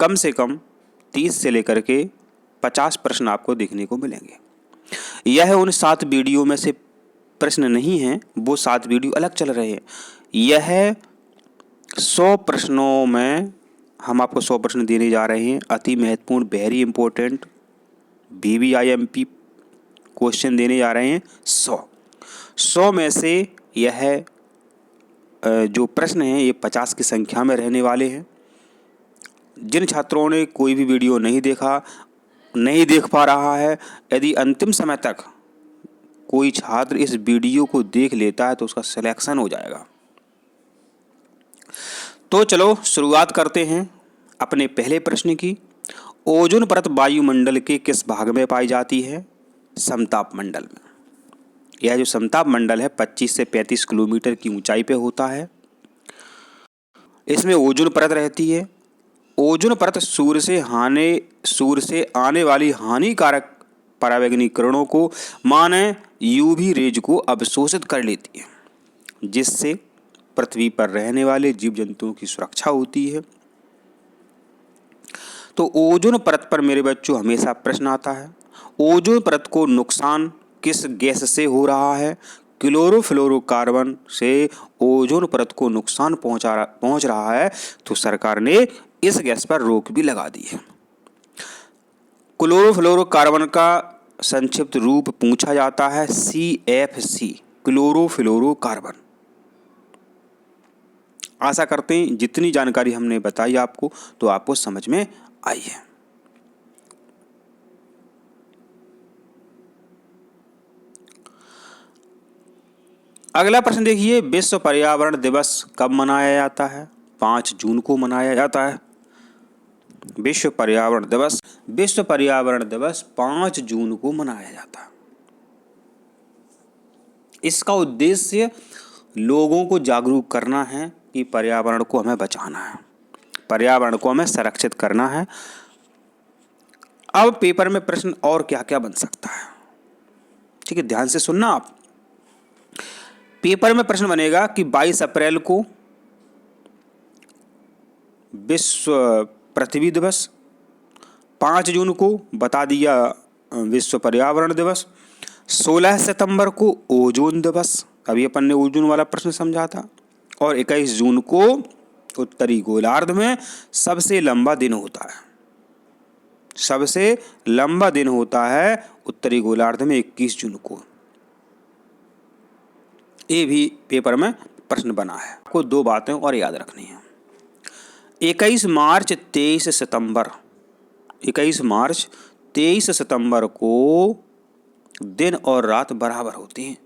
कम से कम 30 से लेकर के 50 प्रश्न आपको देखने को मिलेंगे। यह उन 7 वीडियो में से प्रश्न नहीं हैं, वो 7 वीडियो अलग चल रहे हैं। यह 100 प्रश्नों में हम आपको 100 प्रश्न देने जा रहे हैं। अति महत्वपूर्ण, वेरी इंपॉर्टेंट VVIMP क्वेश्चन देने जा रहे हैं 100 में से यह जो प्रश्न हैं ये 50 की संख्या में रहने वाले हैं। जिन छात्रों ने कोई भी वीडियो नहीं देखा, नहीं देख पा रहा है, यदि अंतिम समय तक कोई छात्र इस वीडियो को देख लेता है तो उसका सिलेक्शन हो जाएगा। तो चलो शुरुआत करते हैं अपने पहले प्रश्न की। ओजोन परत वायुमंडल के किस भाग में पाई जाती है? समताप मंडल में। यह जो समताप मंडल है 25 से 35 किलोमीटर की ऊंचाई पे होता है। इसमें ओजोन परत रहती है। ओजोन परत सूर्य से आने वाली हानिकारक पराबैंगनी किरणों को माने यूवी रेज को अवशोषित कर लेती है, जिससे पृथ्वी पर रहने वाले जीव जंतुओं की सुरक्षा होती है। तो ओजोन परत पर मेरे बच्चों हमेशा प्रश्न आता है, ओजोन परत को नुकसान किस गैस से हो रहा है? क्लोरोफ्लोरोकार्बन से ओजोन परत को नुकसान पहुंच रहा है, तो सरकार ने इस गैस पर रोक भी लगा दी है। क्लोरोफ्लोरोकार्बन का संक्षिप्त रूप पूछा जाता है CFC, क्लोरोफ्लोरोकार्बन। आशा करते हैं जितनी जानकारी हमने बताई आपको तो आपको समझ में आई है। अगला प्रश्न देखिए, विश्व पर्यावरण दिवस कब मनाया जाता है? 5 जून को मनाया जाता है। विश्व पर्यावरण दिवस 5 जून को मनाया जाता है। इसका उद्देश्य लोगों को जागरूक करना है कि पर्यावरण को हमें बचाना है, पर्यावरण को हमें संरक्षित करना है। अब पेपर में प्रश्न और क्या क्या बन सकता है, ठीक है, ध्यान से सुनना आप। पेपर में प्रश्न बनेगा कि 22 अप्रैल को विश्व पृथ्वी दिवस, 5 जून को बता दिया विश्व पर्यावरण दिवस, 16 सितंबर को ओजोन दिवस, अभी अपन ने ओजोन वाला प्रश्न समझा था, और 21 जून को उत्तरी गोलार्ध में सबसे लंबा दिन होता है। सबसे लंबा दिन होता है उत्तरी गोलार्ध में 21 जून को। ये भी पेपर में प्रश्न बना है। आपको 2 बातें और याद रखनी है। 21 मार्च 23 सितंबर को दिन और रात बराबर होते हैं।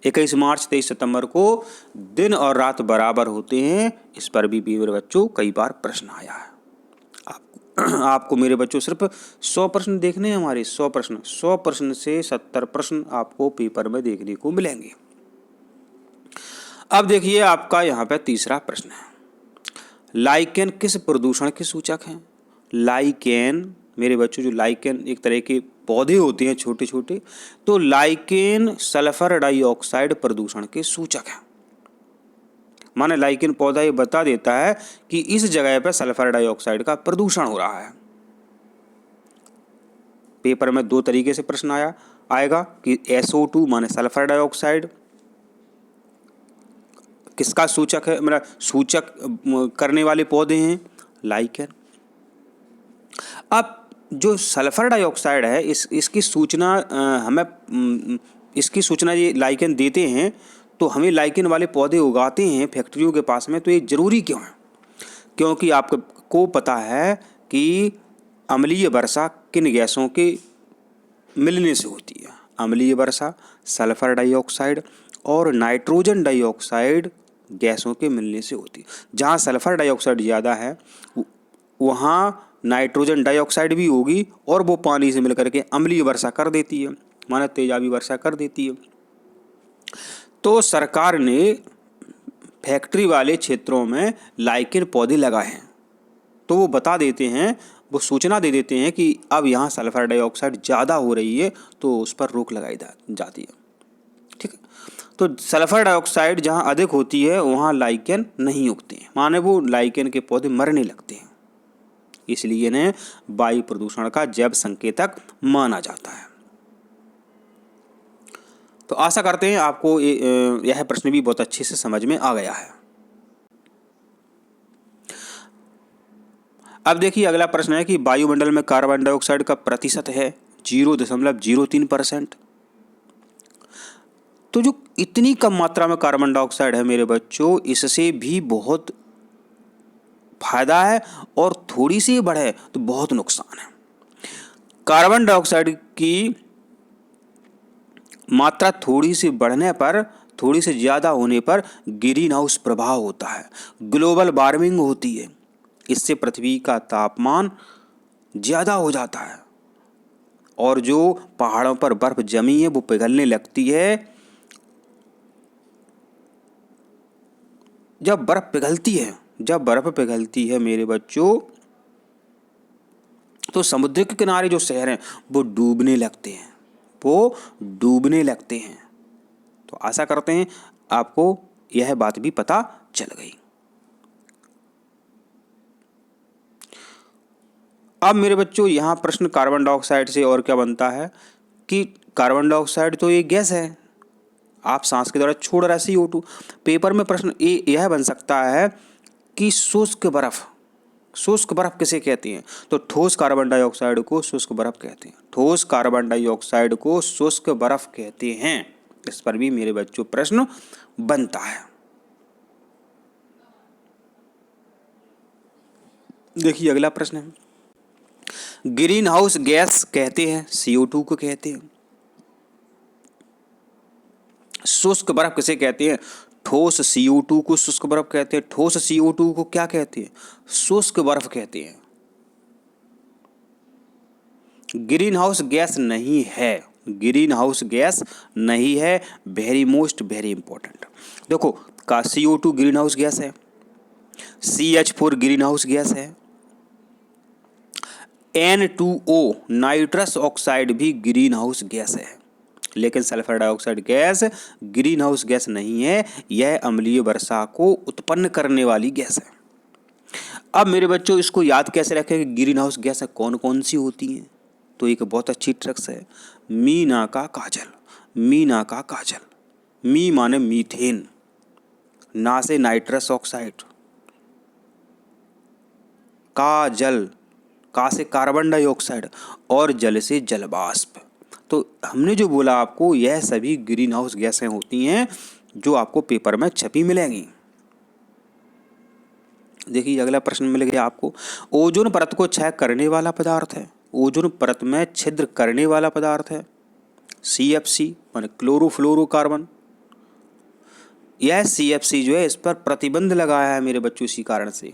21 मार्च 23 सितंबर को दिन और रात बराबर होते हैं। इस पर भी मेरे बच्चों कई बार प्रश्न आया है। आपको मेरे बच्चों सिर्फ 100 प्रश्न देखने हैं। हमारे 100 प्रश्न से 70 प्रश्न आपको पेपर में देखने को मिलेंगे। अब देखिए आपका यहाँ पे तीसरा प्रश्न है, लाइकेन किस प्रदूषण के सूचक हैं? लाइकेन मेरे बच्चों, जो लाइकेन एक तरह के पौधे होते हैं छोटे छोटे, तो लाइकेन सल्फर डाइऑक्साइड प्रदूषण के सूचक है। माने लाइकेन पौधा ये बता देता है कि इस जगह पर सल्फर डाइऑक्साइड का प्रदूषण हो रहा है। पेपर में 2 तरीके से प्रश्न आएगा कि SO2 माने सल्फर डाइऑक्साइड किसका सूचक है, मतलब सूचक करने वाले पौधे हैं लाइकेन। अब जो सल्फर डाइऑक्साइड है इसकी सूचना ये लाइकेन देते हैं, तो हमें लाइकेन वाले पौधे उगाते हैं फैक्ट्रियों के पास में, तो ये जरूरी क्यों है? क्योंकि आपको पता है कि अम्लीय वर्षा किन गैसों के मिलने से होती है? अम्लीय वर्षा सल्फर डाइऑक्साइड और नाइट्रोजन डाइऑक्साइड गैसों के मिलने से होती है। जहाँ सल्फर डाइऑक्साइड ज़्यादा है वहाँ नाइट्रोजन डाइऑक्साइड भी होगी और वो पानी से मिलकर के अम्लीय वर्षा कर देती है, माना तेजाबी वर्षा कर देती है। तो सरकार ने फैक्ट्री वाले क्षेत्रों में लाइकेन पौधे लगाए हैं, तो वो बता देते हैं, वो सूचना दे देते हैं कि अब यहाँ सल्फर डाइऑक्साइड ज़्यादा हो रही है, तो उस पर रोक लगाई जाती है। ठीक है, तो सल्फर डाइऑक्साइड जहाँ अधिक होती है वहाँ लाइकेन नहीं उगते हैं, माने वो लाइकेन के पौधे मरने लगते हैं। इसलिए इन्हें वायु प्रदूषण का जैव संकेतक माना जाता है। तो आशा करते हैं आपको यह प्रश्न भी बहुत अच्छे से समझ में आ गया है। अब देखिए अगला प्रश्न है कि वायुमंडल में कार्बन डाइऑक्साइड का प्रतिशत है 0.03%। तो जो इतनी कम मात्रा में कार्बन डाइऑक्साइड है मेरे बच्चों, इससे भी बहुत फायदा है और थोड़ी सी बढ़े तो बहुत नुकसान है। कार्बन डाइऑक्साइड की मात्रा थोड़ी सी बढ़ने पर, थोड़ी सी ज़्यादा होने पर ग्रीन हाउस प्रभाव होता है, ग्लोबल वार्मिंग होती है। इससे पृथ्वी का तापमान ज़्यादा हो जाता है और जो पहाड़ों पर बर्फ जमी है वो पिघलने लगती है। जब बर्फ पिघलती है मेरे बच्चों, तो समुद्र के किनारे जो शहर हैं वो डूबने लगते हैं। तो आशा करते हैं आपको यह बात भी पता चल गई। अब मेरे बच्चों यहाँ प्रश्न कार्बन डाइऑक्साइड से और क्या बनता है कि कार्बन डाइऑक्साइड तो एक गैस है, आप सांस के द्वारा छोड़ रहे CO2। पेपर में प्रश्न यह बन सकता है कि शुष्क बर्फ किसे कहते हैं? तो ठोस कार्बन डाइऑक्साइड को शुष्क बर्फ कहते हैं। ठोस कार्बन डाइऑक्साइड को शुष्क बर्फ कहते हैं। इस पर भी मेरे बच्चों प्रश्न बनता है। देखिए अगला प्रश्न है, ग्रीन हाउस गैस कहते हैं CO2 को कहते हैं। शुष्क बर्फ किसे कहते हैं? ठोस CO2 को शुष्क बर्फ कहते हैं। ठोस CO2 को क्या कहते हैं? शुष्क बर्फ कहते हैं। ग्रीन हाउस गैस नहीं है। Very important. देखो का CO2 ग्रीन हाउस गैस है, CH4 ग्रीन हाउस गैस है, N2O नाइट्रस ऑक्साइड भी ग्रीन हाउस गैस है, लेकिन sulphur dioxide gas green house gas नहीं है। यह अम्लीय वर्षा को उत्पन्न करने वाली गैस है। अब मेरे बच्चों इसको याद कैसे रखें कि ग्रीन हाउस गैस कौन कौन सी होती हैं? तो एक बहुत अच्छी ट्रिक्स है, मीना का काजल। मी माने मीथेन, ना से नाइट्रस ऑक्साइड, काजल का से कार्बन डाइऑक्साइड और जल से जलवाष्प। तो हमने जो बोला आपको, यह सभी ग्रीन हाउस गैसें होती हैं जो आपको पेपर में छपी मिलेंगी। देखिए अगला प्रश्न मिल गया आपको, ओजोन परत को क्षय करने वाला पदार्थ है। ओजोन परत में छिद्र करने वाला पदार्थ है CFC माने क्लोरोफ्लोरोकार्बन। यह CFC जो है इस पर प्रतिबंध लगाया है मेरे बच्चों इसी कारण से।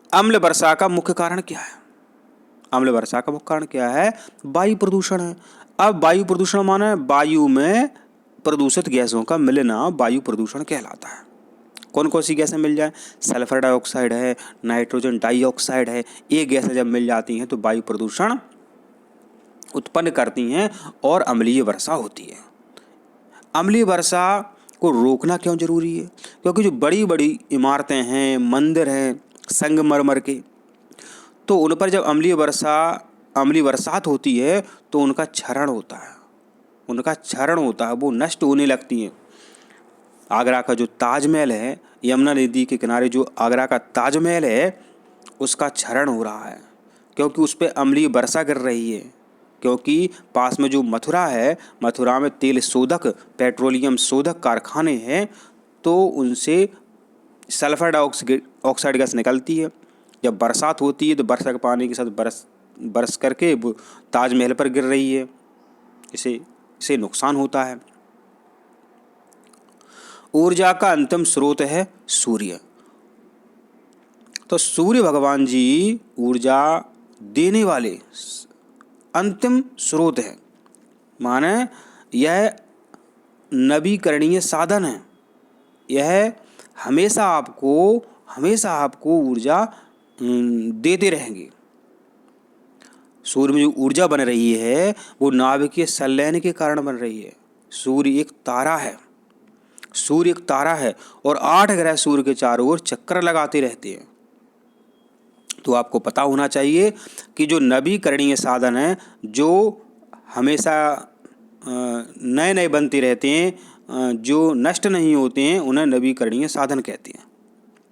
अम्ल वर्षा का मुख्य कारण क्या है? वायु प्रदूषण है। अब वायु प्रदूषण माने वायु में प्रदूषित गैसों का मिलना वायु प्रदूषण कहलाता है। कौन कौन सी गैसें मिल जाए? सल्फर डाइऑक्साइड है, नाइट्रोजन डाइऑक्साइड है। ये गैसें जब मिल जाती हैं तो वायु प्रदूषण उत्पन्न करती हैं और अम्लीय वर्षा होती है। अम्लीय वर्षा को रोकना क्यों जरूरी है? क्योंकि जो बड़ी बड़ी इमारतें हैं, मंदिर हैं संगमरमर के, तो उन पर जब अम्लीय बरसात होती है तो उनका क्षरण होता है, वो नष्ट होने लगती हैं। आगरा का जो ताजमहल है, यमुना नदी के किनारे जो आगरा का ताजमहल है, उसका क्षरण हो रहा है क्योंकि उस पर अम्लीय वर्षा गिर रही है। क्योंकि पास में जो मथुरा है, मथुरा में तेल शोधक, पेट्रोलियम शोधक कारखाने हैं, तो उनसे सल्फर डाइऑक्साइड गैस निकलती है। जब बरसात होती है तो वर्षा के पानी के साथ बरस करके वो ताजमहल पर गिर रही है, इसे नुकसान होता है। ऊर्जा का अंतिम स्रोत है सूर्य। तो सूर्य भगवान जी ऊर्जा देने वाले अंतिम स्रोत है, माने यह नवीकरणीय साधन है। यह हमेशा आपको ऊर्जा देते रहेंगे। सूर्य में जो ऊर्जा बन रही है वो नाभिकीय संलयन के कारण बन रही है। सूर्य एक तारा है और 8 ग्रह सूर्य के चारों ओर चक्कर लगाते रहते हैं। तो आपको पता होना चाहिए कि जो नवीकरणीय साधन हैं, जो हमेशा नए नए बनते रहते हैं, जो नष्ट नहीं होते हैं, उन्हें नवीकरणीय साधन कहते हैं।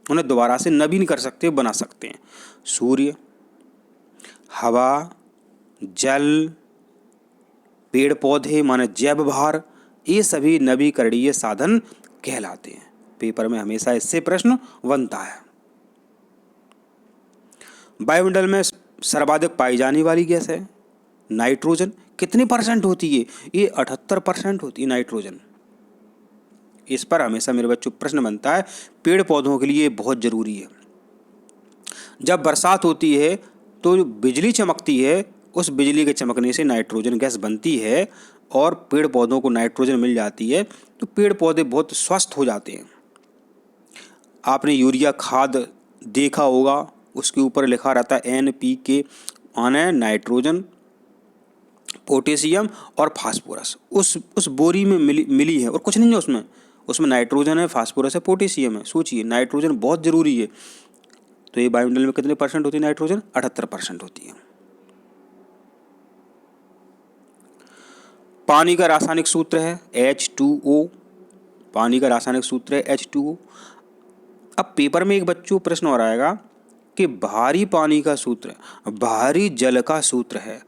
उन्हें दोबारा से नवीन कर सकते, बना सकते हैं। सूर्य, हवा, जल, पेड़ पौधे माने जैव भार, ये सभी नवीकरणीय साधन कहलाते हैं। पेपर में हमेशा इससे प्रश्न बनता है। वायुमंडल में सर्वाधिक पाई जाने वाली गैस है नाइट्रोजन। कितनी परसेंट होती है? ये 78% होती है नाइट्रोजन। इस पर हमेशा मेरे बच्चों प्रश्न बनता है। पेड़ पौधों के लिए बहुत जरूरी है। जब बरसात होती है तो जो बिजली चमकती है, उस बिजली के चमकने से नाइट्रोजन गैस बनती है और पेड़ पौधों को नाइट्रोजन मिल जाती है, तो पेड़ पौधे बहुत स्वस्थ हो जाते हैं। आपने यूरिया खाद देखा होगा, उसके ऊपर लिखा रहता है NPK माने नाइट्रोजन, पोटेशियम और फास्फोरस। उस बोरी में मिली है और कुछ नहीं है उसमें नाइट्रोजन है, फास्फोरस है, पोटेशियम है। सोचिए, नाइट्रोजन बहुत ज़रूरी है। तो ये वायुमंडल में कितने परसेंट होती है नाइट्रोजन? 78% होती है। पानी का रासायनिक सूत्र है H2O। पानी का रासायनिक सूत्र है H2O। अब पेपर में एक बच्चों प्रश्न और आएगा कि भारी पानी का सूत्र, भारी जल का सूत्र है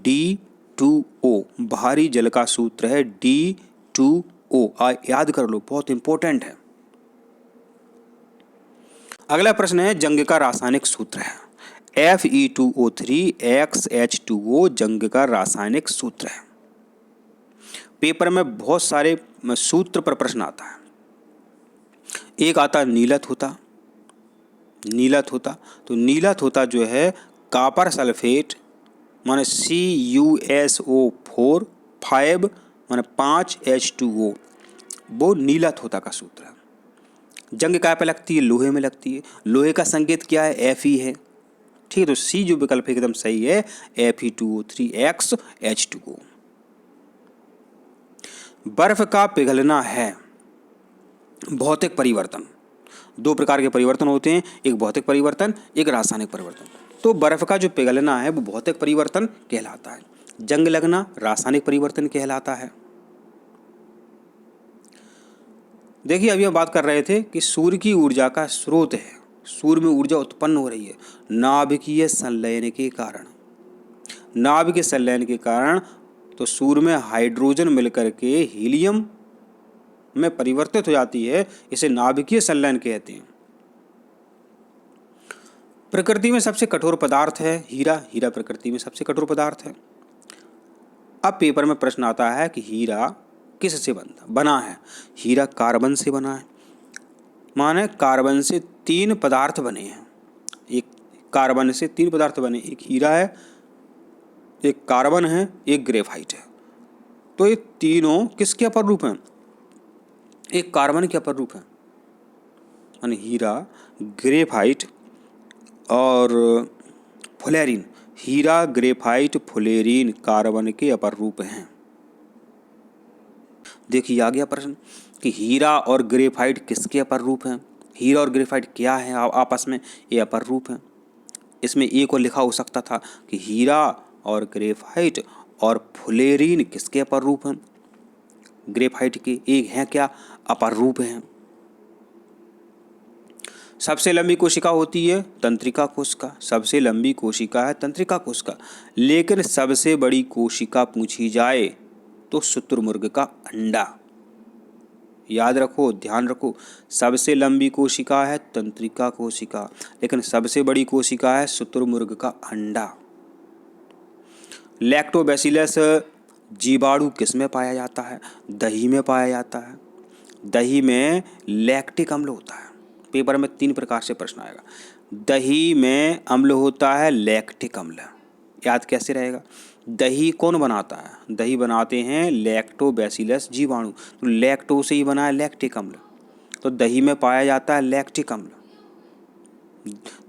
D2O। भारी जल का सूत्र है D2O। याद कर लो, बहुत इंपॉर्टेंट है। अगला प्रश्न है जंग का रासायनिक सूत्र है Fe2O3XH2O। जंग का रासायनिक सूत्र है। पेपर में बहुत सारे सूत्र पर प्रश्न आता है। एक आता नीलत होता। तो नीलत होता जो है कॉपर सल्फेट माने CuSO4 5 माने 5H2O, वो नीलत होता का सूत्र है। जंग क्या पे लगती है? लोहे में लगती है। लोहे का संकेत क्या है? Fe है। ठीक है, तो सी जो विकल्प एकदम सही है, Fe2O3XH2O। बर्फ का पिघलना है भौतिक परिवर्तन। दो प्रकार के परिवर्तन होते हैं, एक भौतिक परिवर्तन, एक रासायनिक परिवर्तन। तो बर्फ का जो पिघलना है वो भौतिक परिवर्तन कहलाता है। जंग लगना रासायनिक परिवर्तन कहलाता है। देखिए, अभी हम बात कर रहे थे कि सूर्य की ऊर्जा का स्रोत है। सूर्य में ऊर्जा उत्पन्न हो रही है नाभिकीय संलयन के कारण। नाभिकीय संलयन के कारण तो सूर्य में हाइड्रोजन मिलकर के हीलियम में परिवर्तित हो जाती है। इसे नाभिकीय संलयन कहते हैं। प्रकृति में सबसे कठोर पदार्थ है हीरा। हीरा प्रकृति में सबसे कठोर पदार्थ है। अब पेपर में प्रश्न आता है कि हीरा किससे बना है? हीरा कार्बन से बना है। माने कार्बन से 3 पदार्थ बने हैं। एक कार्बन से 3 पदार्थ बने, एक हीरा है, एक कार्बन है, एक ग्रेफाइट है। तो ये तीनों किसके अपर रूप हैं? एक कार्बन के अपर रूप है। यानी हीरा, ग्रेफाइट और फुलेरिन। हीरा, ग्रेफाइट, फुलेरिन कार्बन के अपर रूप हैं। देखिए, आ गया प्रश्न कि हीरा और ग्रेफाइट किसके अपर रूप हैं? हीरा और ग्रेफाइट क्या है आपस में? ये अपर रूप हैं। इसमें एक और लिखा हो सकता था कि हीरा और ग्रेफाइट और फुलेरिन किसके अपर रूप हैं? ग्रेफाइट के एक हैं क्या? अपर रूप हैं। सबसे लंबी कोशिका होती है तंत्रिका कोशिका। सबसे लंबी कोशिका है तंत्रिका कोशिका। लेकिन सबसे बड़ी कोशिका पूछी जाए तो शुतुरमुर्ग का अंडा। याद रखो, ध्यान रखो, सबसे लंबी कोशिका है तंत्रिका कोशिका, लेकिन सबसे बड़ी कोशिका है शुतुरमुर्ग का अंडा। लैक्टोबैसिलस जीवाणु किस में पाया जाता है? दही में पाया जाता है। दही में लैक्टिक अम्ल होता है। पेपर में 3 प्रकार से प्रश्न आएगा। दही में अम्ल होता है लैक्टिक अम्ल। याद कैसे रहेगा? दही कौन बनाता है? दही बनाते हैं लैक्टोबैसिलस जीवाणु। तो लैक्टो से ही बना है लैक्टिक अम्ल। तो दही में पाया जाता है लैक्टिक अम्ल।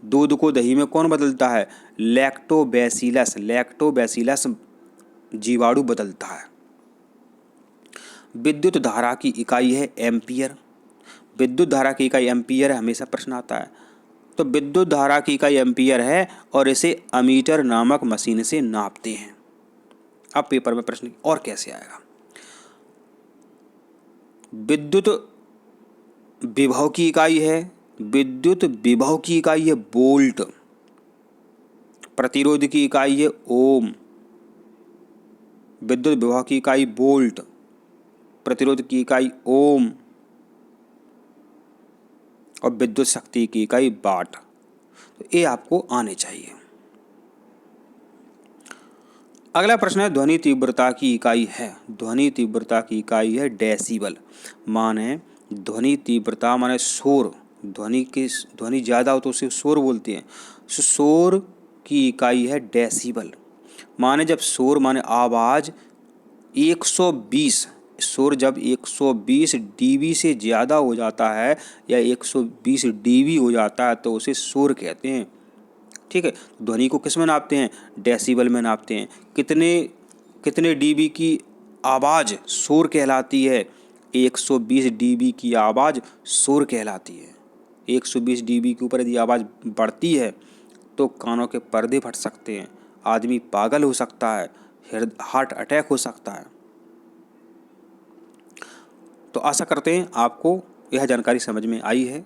दूध को दही में कौन बदलता है? लैक्टोबैसिलस। लैक्टोबैसिलस जीवाणु बदलता है। विद्युत धारा की इकाई है एम्पियर। विद्युत धारा की इकाई एम्पियर है, हमेशा प्रश्न आता है। तो विद्युत धारा की इकाई एम्पियर है और इसे अमीटर नामक मशीन से नापते हैं। अब पेपर में प्रश्न और कैसे आएगा। विद्युत विभव की इकाई है, विद्युत विभव की इकाई है वोल्ट, प्रतिरोध की इकाई है ओम, विद्युत विभव की इकाई वोल्ट, प्रतिरोध की इकाई ओम और विद्युत शक्ति की इकाई वाट। तो ये आपको आने चाहिए। अगला प्रश्न है ध्वनि तीव्रता की इकाई है, ध्वनि तीव्रता की इकाई है डेसिबल। माने ध्वनि तीव्रता माने शोर, ध्वनि ज़्यादा हो तो उसे शोर बोलते हैं। शोर की इकाई है डेसिबल। माने जब शोर माने आवाज़ 120, शोर जब 120 डीबी से ज़्यादा हो जाता है या 120 डीबी हो जाता है तो उसे शोर कहते हैं। ठीक है, ध्वनि को किस में नापते हैं, डेसिबल में नापते हैं। कितने डीबी की आवाज़ शोर कहलाती है, 120 डीबी की आवाज़ शोर कहलाती है। 120 डीबी के ऊपर यदि आवाज़ बढ़ती है तो कानों के पर्दे फट सकते हैं, आदमी पागल हो सकता है, हार्ट अटैक हो सकता है। तो आशा करते हैं आपको यह जानकारी समझ में आई है।